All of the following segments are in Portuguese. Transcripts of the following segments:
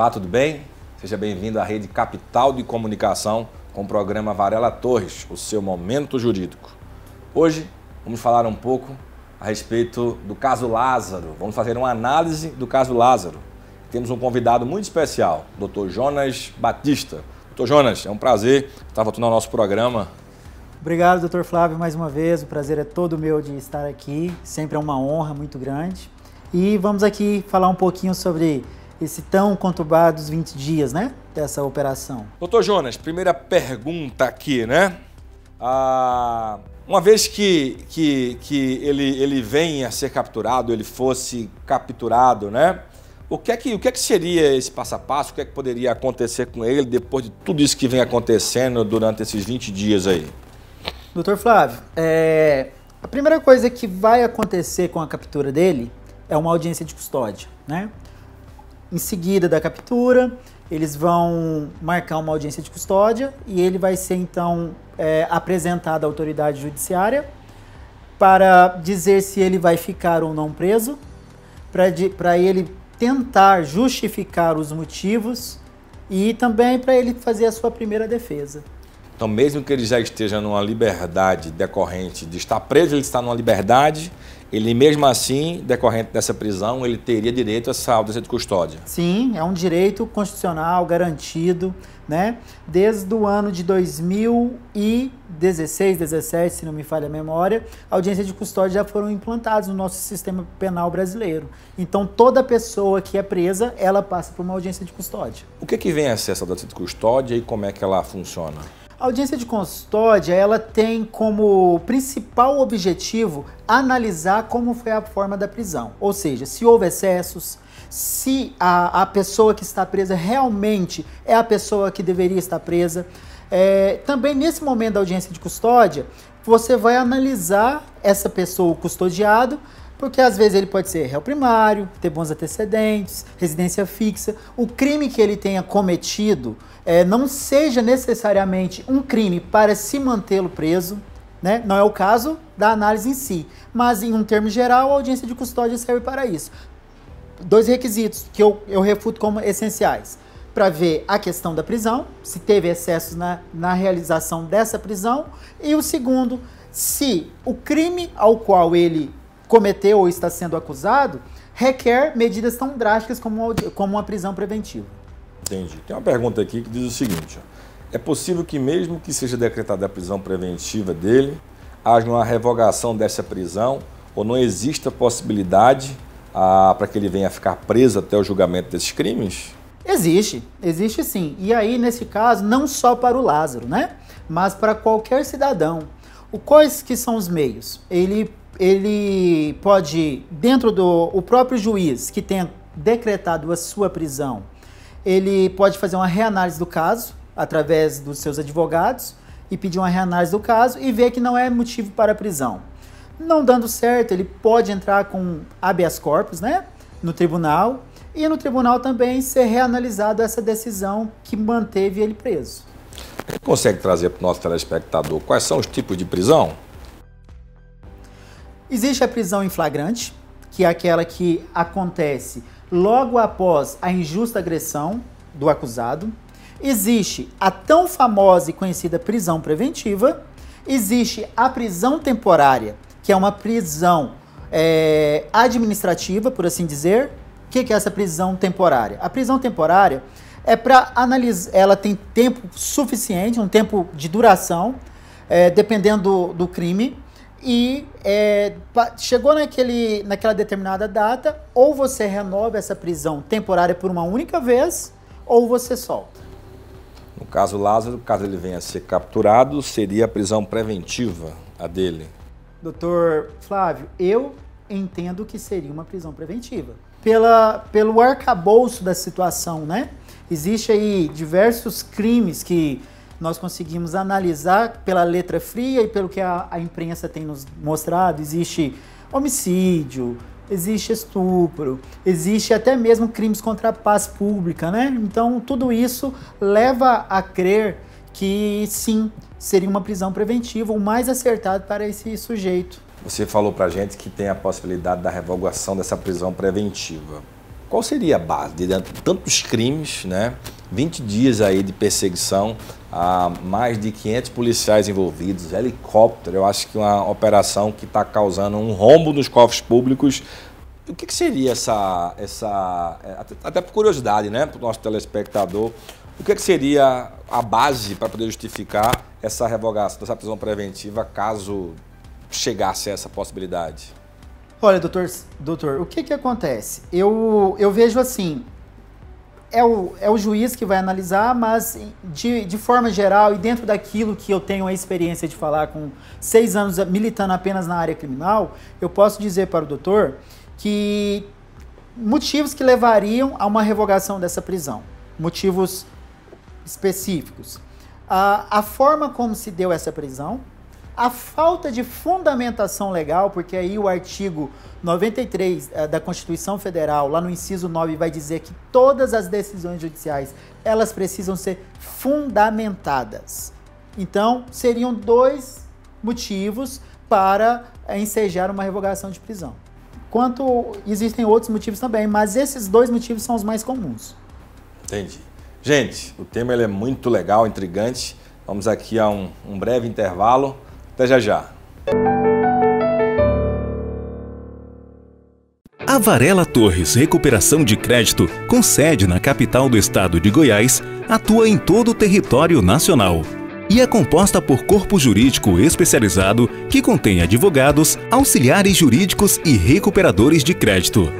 Olá, tudo bem? Seja bem-vindo à Rede Capital de Comunicação com o programa Varela Torres, o seu momento jurídico. Hoje vamos falar um pouco a respeito do caso Lázaro. Vamos fazer uma análise do caso Lázaro. Temos um convidado muito especial, Dr. Jonas Batista. Dr. Jonas, é um prazer estar voltando ao nosso programa. Obrigado, Dr. Flávio, mais uma vez. O prazer é todo meu de estar aqui. Sempre é uma honra muito grande. E vamos aqui falar um pouquinho sobre esse tão conturbados 20 dias, né, dessa operação. Dr. Jonas, primeira pergunta aqui, né? Uma vez que ele venha a ser capturado, ele fosse capturado, né? O que é que seria esse passo a passo? O que é que poderia acontecer com ele depois de tudo isso que vem acontecendo durante esses 20 dias aí? Dr. Flávio, a primeira coisa que vai acontecer com a captura dele é uma audiência de custódia, né? Em seguida da captura, eles vão marcar uma audiência de custódia e ele vai ser, então, apresentado à autoridade judiciária para dizer se ele vai ficar ou não preso, para ele tentar justificar os motivos e também para ele fazer a sua primeira defesa. Então, mesmo que ele já esteja numa liberdade decorrente de estar preso, ele está numa liberdade, ele mesmo assim, decorrente dessa prisão, ele teria direito a essa audiência de custódia? Sim, é um direito constitucional garantido, né? Desde o ano de 2016, 17, se não me falha a memória, a audiência de custódia já foram implantadas no nosso sistema penal brasileiro. Então, toda pessoa que é presa, ela passa por uma audiência de custódia. O que vem a ser essa audiência de custódia e como é que ela funciona? A audiência de custódia, ela tem como principal objetivo analisar como foi a forma da prisão. Ou seja, se houve excessos, se a pessoa que está presa realmente é a pessoa que deveria estar presa. Também nesse momento da audiência de custódia, você vai analisar essa pessoa, o custodiado, porque às vezes ele pode ser réu primário, ter bons antecedentes, residência fixa, o crime que ele tenha cometido não seja necessariamente um crime para se mantê-lo preso, né? Não é o caso da análise em si, mas em um termo geral a audiência de custódia serve para isso. Dois requisitos que eu refuto como essenciais, para ver a questão da prisão, se teve excessos na realização dessa prisão, e o segundo, se o crime ao qual ele cometeu ou está sendo acusado requer medidas tão drásticas como uma prisão preventiva. Entendi. Tem uma pergunta aqui que diz o seguinte: é possível que mesmo que seja decretada a prisão preventiva dele, haja uma revogação dessa prisão ou não exista possibilidade para que ele venha a ficar preso até o julgamento desses crimes? Existe sim. E aí, nesse caso, não só para o Lázaro, né? Mas para qualquer cidadão. Quais que são os meios? Ele pode, dentro o próprio juiz que tenha decretado a sua prisão, ele pode fazer uma reanálise do caso, através dos seus advogados, e pedir uma reanálise do caso e ver que não é motivo para a prisão. Não dando certo, ele pode entrar com habeas corpus, né, no tribunal, e no tribunal também ser reanalisado essa decisão que manteve ele preso. Você consegue trazer para o nosso telespectador quais são os tipos de prisão? Existe a prisão em flagrante, que é aquela que acontece logo após a injusta agressão do acusado. Existe a tão famosa e conhecida prisão preventiva. Existe a prisão temporária, que é uma prisão administrativa, por assim dizer. O que é essa prisão temporária? A prisão temporária é para analisar, ela tem tempo suficiente, um tempo de duração, dependendo do crime. E chegou naquela determinada data, ou você renova essa prisão temporária por uma única vez, ou você solta. No caso Lázaro, caso ele venha a ser capturado, seria a prisão preventiva a dele? Doutor Flávio, eu entendo que seria uma prisão preventiva. Pelo arcabouço da situação, né? Existe aí diversos crimes que nós conseguimos analisar pela letra fria e pelo que a imprensa tem nos mostrado. Existe homicídio, existe estupro, existe até mesmo crimes contra a paz pública, né? Então, tudo isso leva a crer que, sim, seria uma prisão preventiva, o mais acertado para esse sujeito. Você falou pra gente que tem a possibilidade da revogação dessa prisão preventiva. qual seria a base de tantos crimes, né? 20 dias aí de perseguição, mais de 500 policiais envolvidos, helicóptero, eu acho que uma operação que está causando um rombo nos cofres públicos. O que seria até por curiosidade, né, para o nosso telespectador, o que seria a base para poder justificar essa revogação, essa prisão preventiva, caso chegasse a essa possibilidade? Olha, doutor, o que acontece? Eu vejo assim, é o juiz que vai analisar, mas de forma geral e dentro daquilo que eu tenho a experiência de falar com 6 anos militando apenas na área criminal, eu posso dizer para o doutor que motivos que levariam a uma revogação dessa prisão, motivos específicos. A forma como se deu essa prisão, a falta de fundamentação legal, porque aí o artigo 93 da Constituição Federal, lá no inciso 9, vai dizer que todas as decisões judiciais, elas precisam ser fundamentadas. Então, seriam 2 motivos para ensejar uma revogação de prisão. Existem outros motivos também, mas esses 2 motivos são os mais comuns. Entendi. Gente, o tema ele é muito legal, intrigante. Vamos aqui a um breve intervalo. Até já já. A Varela Torres Recuperação de Crédito, com sede na capital do estado de Goiás, atua em todo o território nacional e é composta por corpo jurídico especializado que contém advogados, auxiliares jurídicos e recuperadores de crédito.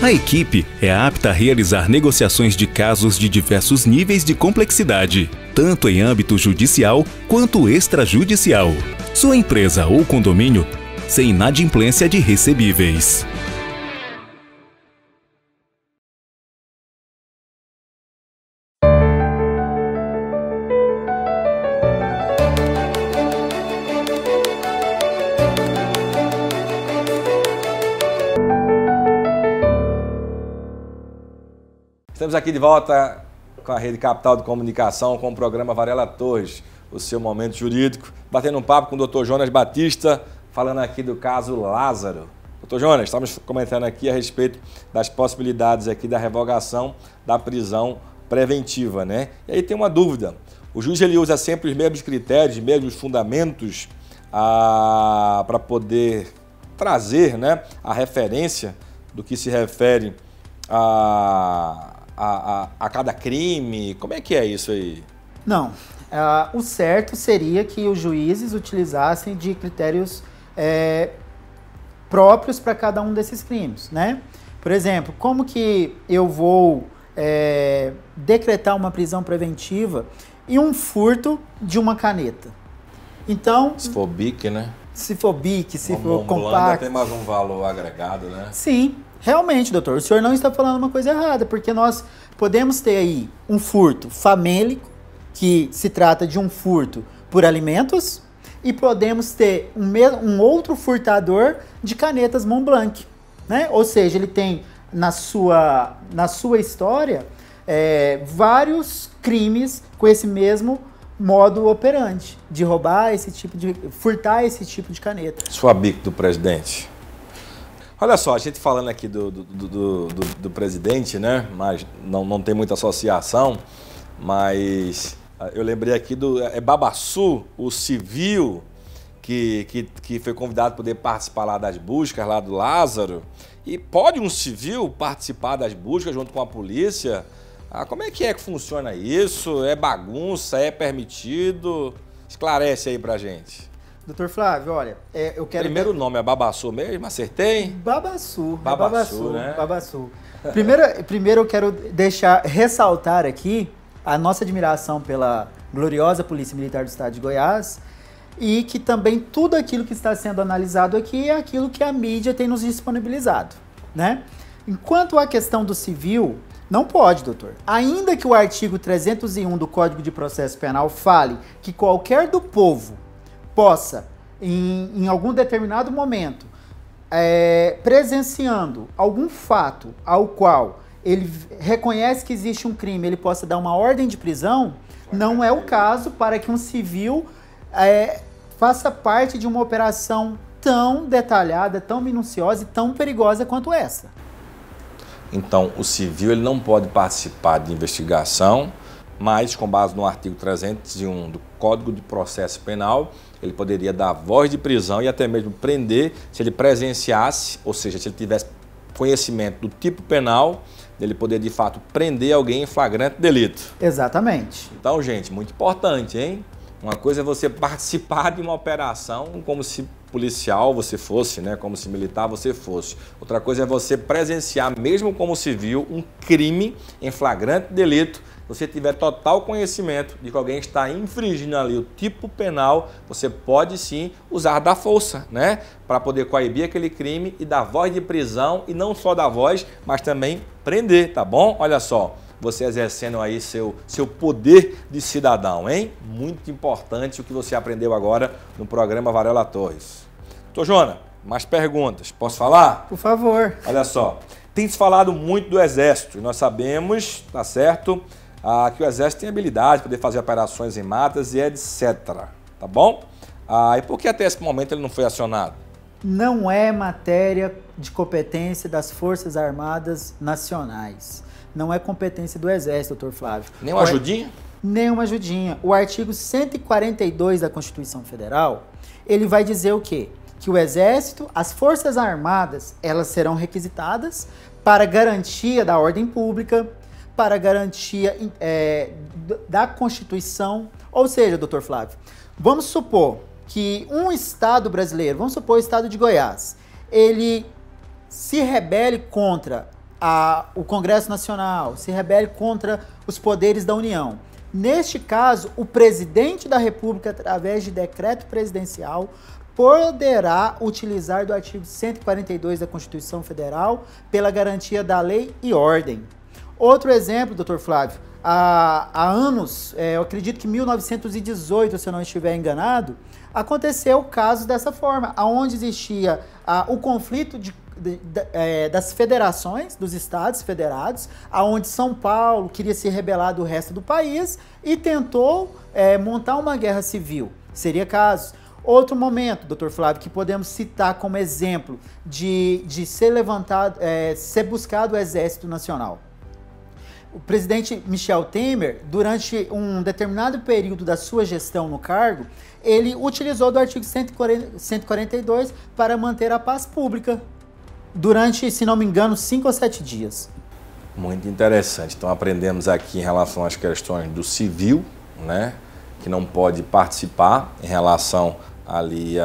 A equipe é apta a realizar negociações de casos de diversos níveis de complexidade, tanto em âmbito judicial quanto extrajudicial. Sua empresa ou condomínio sem inadimplência de recebíveis. Estamos aqui de volta com a Rede Capital de Comunicação, com o programa Varela Torres, o seu momento jurídico, batendo um papo com o Dr. Jonas Batista, falando aqui do caso Lázaro. Dr. Jonas, estamos comentando aqui a respeito das possibilidades aqui da revogação da prisão preventiva, né? E aí tem uma dúvida, o juiz ele usa sempre os mesmos critérios, os mesmos fundamentos para poder trazer, né, a referência do que se refere a cada crime? Como é que é isso aí? Não, o certo seria que os juízes utilizassem de critérios próprios para cada um desses crimes, né? Por exemplo, como que eu vou decretar uma prisão preventiva e um furto de uma caneta? Então... Se for BIC, né? Se for BIC, se for compacto... Tem mais um valor agregado, né? Sim. Realmente, doutor, o senhor não está falando uma coisa errada, porque nós podemos ter aí um furto famélico, que se trata de um furto por alimentos, e podemos ter um outro furtador de canetas Montblanc, né? Ou seja, ele tem na sua história vários crimes com esse mesmo modo operante, de furtar esse tipo de caneta. Sua BIC do presidente. Olha só, a gente falando aqui do presidente, né? Mas não tem muita associação, mas eu lembrei aqui do Babaçu, o civil que foi convidado para poder participar lá das buscas, lá do Lázaro. E pode um civil participar das buscas junto com a polícia? Como é que funciona isso? É bagunça? É permitido? Esclarece aí pra gente. Doutor Flávio, olha, eu quero... Primeiro nome é Babaçu mesmo? Acertei? Babaçu, né? Babaçu. Primeiro eu quero ressaltar aqui a nossa admiração pela gloriosa Polícia Militar do Estado de Goiás e que também tudo aquilo que está sendo analisado aqui é aquilo que a mídia tem nos disponibilizado, né? Enquanto a questão do civil, não pode, doutor. Ainda que o artigo 301 do Código de Processo Penal fale que qualquer do povo possa, em algum determinado momento, presenciando algum fato ao qual ele reconhece que existe um crime, ele possa dar uma ordem de prisão, não é o caso para que um civil faça parte de uma operação tão detalhada, tão minuciosa e tão perigosa quanto essa. Então, o civil ele não pode participar de investigação, mas, com base no artigo 301 do Código de Processo Penal, ele poderia dar voz de prisão e até mesmo prender se ele presenciasse, ou seja, se ele tivesse conhecimento do tipo penal, ele poder de fato prender alguém em flagrante delito. Exatamente. Então, gente, muito importante, hein? Uma coisa é você participar de uma operação como se policial você fosse, né? Como se militar você fosse. Outra coisa é você presenciar, mesmo como civil, um crime em flagrante delito. Você tiver total conhecimento de que alguém está infringindo ali o tipo penal, você pode sim usar da força, né? Para poder coibir aquele crime e dar voz de prisão, e não só dar voz, mas também prender, tá bom? Olha só, você exercendo aí seu poder de cidadão, hein? Muito importante o que você aprendeu agora no programa Varela Torres. Doutor Jona, mais perguntas, posso falar? Por favor. Olha só, tem se falado muito do Exército, e nós sabemos, tá certo, que o Exército tem habilidade de poder fazer operações em matas e etc. Tá bom? E por que até esse momento ele não foi acionado? Não é matéria de competência das Forças Armadas Nacionais. Não é competência do Exército, doutor Flávio. Nem uma ajudinha? Nem uma ajudinha. O artigo 142 da Constituição Federal, ele vai dizer o quê? Que o Exército, as Forças Armadas, elas serão requisitadas para garantia da ordem pública, para garantia da Constituição. Ou seja, doutor Flávio, vamos supor que um Estado brasileiro, vamos supor o Estado de Goiás, ele se rebele contra o Congresso Nacional, se rebele contra os poderes da União. Neste caso, o presidente da República, através de decreto presidencial, poderá utilizar do artigo 142 da Constituição Federal pela garantia da lei e ordem. Outro exemplo, doutor Flávio, há anos, eu acredito que 1918, se eu não estiver enganado, aconteceu o caso dessa forma, onde existia o conflito das federações, dos estados federados, onde São Paulo queria se rebelar do resto do país e tentou montar uma guerra civil. Seria caso. Outro momento, doutor Flávio, que podemos citar como exemplo de ser levantado, ser buscado o Exército Nacional. O presidente Michel Temer, durante um determinado período da sua gestão no cargo, ele utilizou do artigo 142 para manter a paz pública durante, se não me engano, 5 ou 7 dias. Muito interessante. Então aprendemos aqui em relação às questões do civil, né, que não pode participar em relação ali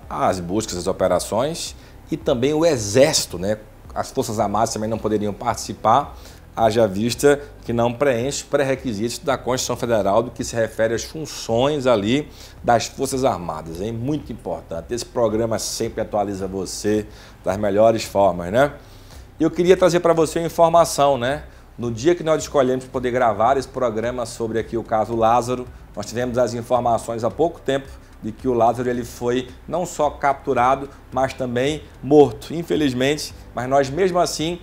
às buscas, às operações, e também o Exército, né, as Forças Armadas também não poderiam participar, haja vista que não preenche pré-requisitos da Constituição Federal do que se refere às funções ali das Forças Armadas. É muito importante. Esse programa sempre atualiza você das melhores formas, né? Eu queria trazer para você uma informação, né? No dia que nós escolhemos poder gravar esse programa sobre aqui o caso Lázaro, nós tivemos as informações há pouco tempo de que o Lázaro ele foi não só capturado, mas também morto, infelizmente. Mas nós mesmo assim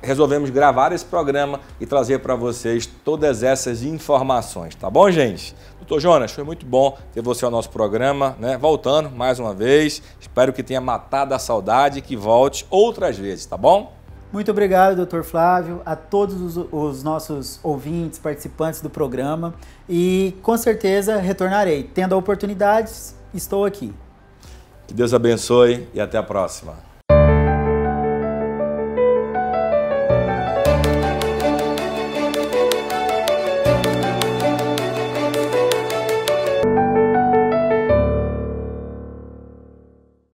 resolvemos gravar esse programa e trazer para vocês todas essas informações, tá bom, gente? Doutor Jonas, foi muito bom ter você ao nosso programa, né? Voltando mais uma vez, espero que tenha matado a saudade e que volte outras vezes, tá bom? Muito obrigado, doutor Flávio, a todos os nossos ouvintes, participantes do programa, e com certeza retornarei. Tendo a oportunidade, estou aqui. Que Deus abençoe e até a próxima.